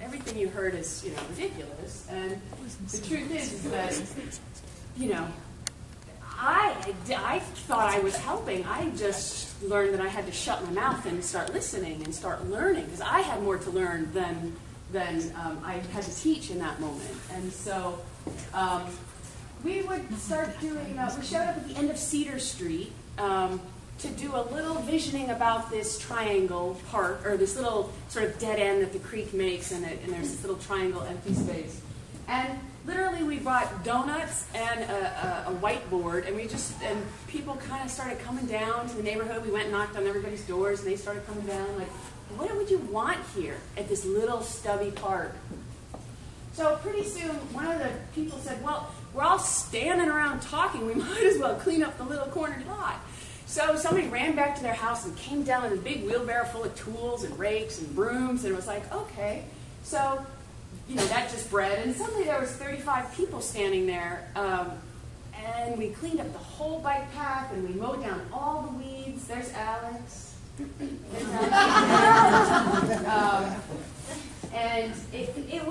everything you heard is, ridiculous. And the truth is that, I thought I was helping. I just learned that I had to shut my mouth and start listening and start learning, because I had more to learn than I had to teach in that moment. And so we would start doing, we showed up at the end of Cedar Street to do a little visioning about this triangle part, or this little sort of dead end that the creek makes, and there's this little triangle empty space. And literally we brought donuts and a whiteboard, and people kind of started coming down to the neighborhood. We went and knocked on everybody's doors, and they started coming down like, what would you want here at this little stubby park? So pretty soon, one of the people said, well, we're all standing around talking. We might as well clean up the little corner lot. So somebody ran back to their house and came down with a big wheelbarrow full of tools and rakes and brooms, and it was like, okay. So, that just bred. And suddenly there was 35 people standing there, and we cleaned up the whole bike path, and we mowed down all the weeds. There's Alex. And it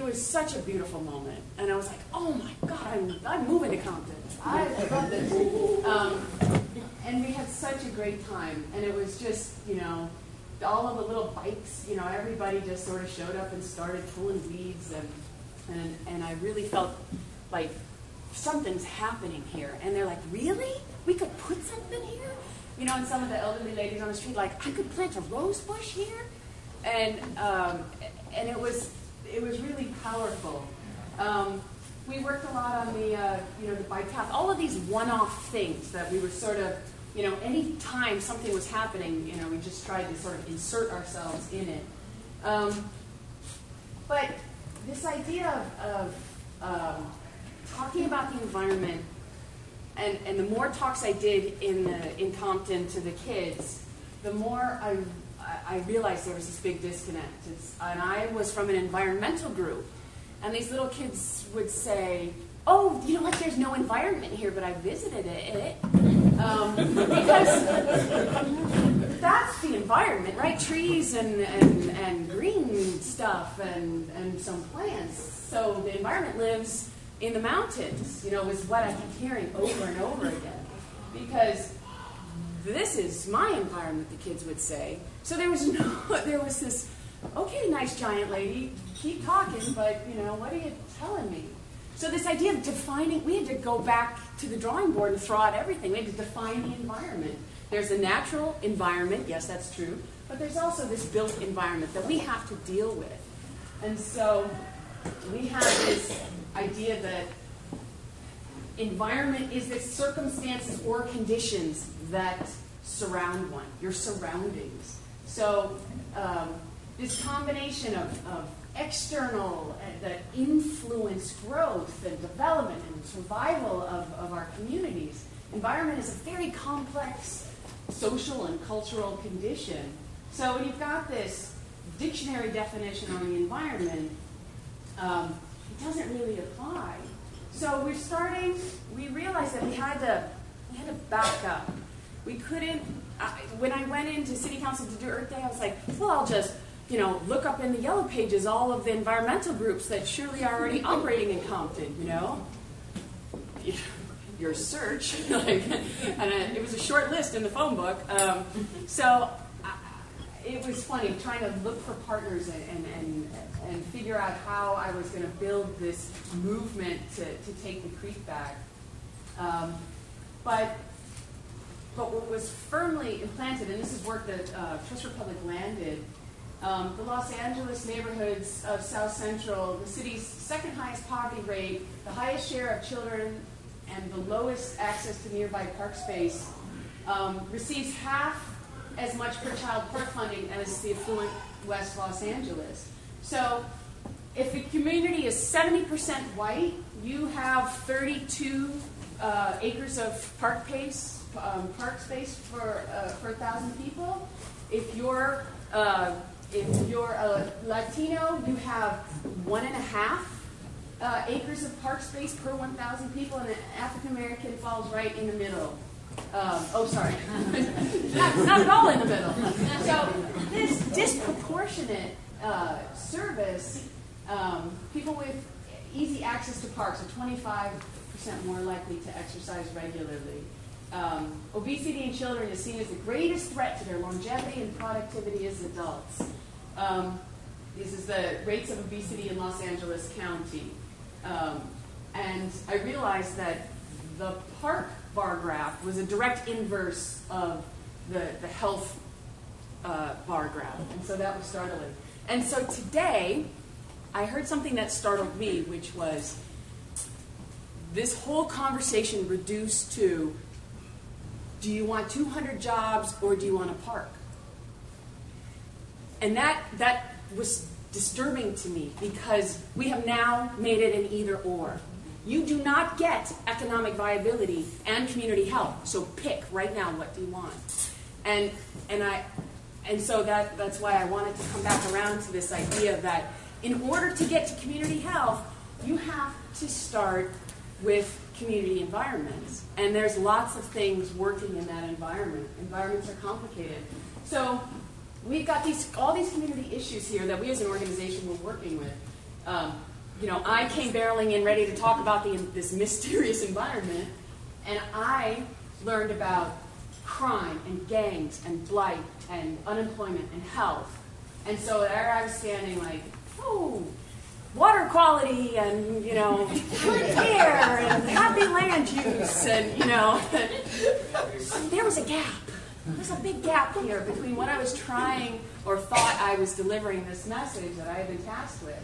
was such a beautiful moment, and I was like, oh my God, I'm moving to Compton. I love this. And we had such a great time, and it was just all of the little bikes, everybody just sort of showed up and started pulling weeds, and I really felt like something's happening here. And they're like, really? We could put something here? And some of the elderly ladies on the street, like, I could plant a rose bush here? And it was really powerful. We worked a lot on the bike path, all of these one-off things that we were sort of, any time something was happening, we just tried to sort of insert ourselves in it. But this idea of talking about the environment, and the more talks I did in Compton to the kids, the more I realized there was this big disconnect. And I was from an environmental group, and these little kids would say, oh, there's no environment here, but I visited it. Because that's the environment, right? Trees and green stuff and some plants. So the environment lives in the mountains, is what I kept hearing over and over again. Because this is my environment, the kids would say. So there was this, okay, nice giant lady, keep talking, but, what are you telling me? So this idea of defining, we had to go back to the drawing board and throw out everything. We had to define the environment. There's a natural environment, yes, that's true, but there's also this built environment that we have to deal with. And so we have this idea that environment is the circumstances or conditions that surround one, your surroundings. So this combination of external that influence growth and development and survival of our communities. Environment is a very complex social and cultural condition. So when you've got this dictionary definition on the environment, it doesn't really apply. So we realized that we had to back up. We couldn't, when I went into City Council to do Earth Day, I was like, well, I'll just look up in the yellow pages all of the environmental groups that surely are already operating in Compton, Your search. And it was a short list in the phone book. So it was funny trying to look for partners and figure out how I was going to build this movement to take the creek back. But what was firmly implanted, and this is work that Trust Republic Land did, the Los Angeles neighborhoods of South Central, the city's second highest poverty rate, the highest share of children, and the lowest access to nearby park space, receives half as much per child park funding as the affluent West Los Angeles. So if the community is 70% white, you have 32 acres of park space for 1,000 people. If you're a Latino, you have 1.5 acres of park space per 1,000 people, and an African American falls right in the middle. Not at all in the middle. So this disproportionate service, people with easy access to parks are 25% more likely to exercise regularly. Obesity in children is seen as the greatest threat to their longevity and productivity as adults. This is the rates of obesity in Los Angeles County. And I realized that the park bar graph was a direct inverse of the health bar graph. And so that was startling. And so today, I heard something that startled me, which was this whole conversation reduced to, do you want 200 jobs or do you want a park? And that was disturbing to me because we have now made it an either or. You do not get economic viability and community health, so pick right now, what do you want? And so that's why I wanted to come back around to this idea that in order to get to community health, you have to start with community environments. And there's lots of things working in that environment. Environments are complicated. So we've got all these community issues here that we as an organization were working with. I came barreling in ready to talk about this mysterious environment, and I learned about crime and gangs and blight and unemployment and health. And so there I was standing like, oh, water quality and, good air and happy land use and, there was a gap. There's a big gap here between what I was trying or thought I was delivering this message that I had been tasked with.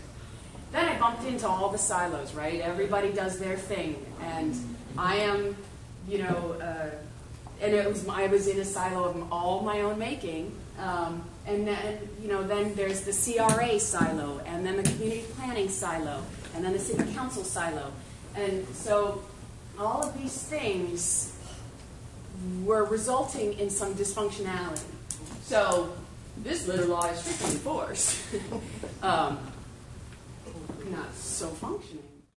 Then I bumped into all the silos, right? Everybody does their thing. And I am, I was in a silo of all my own making. And then there's the CRA silo, and then the community planning silo, and then the city council silo. And so all of these things were resulting in some dysfunctionality. So this litter law is strictly enforced. Not so functioning.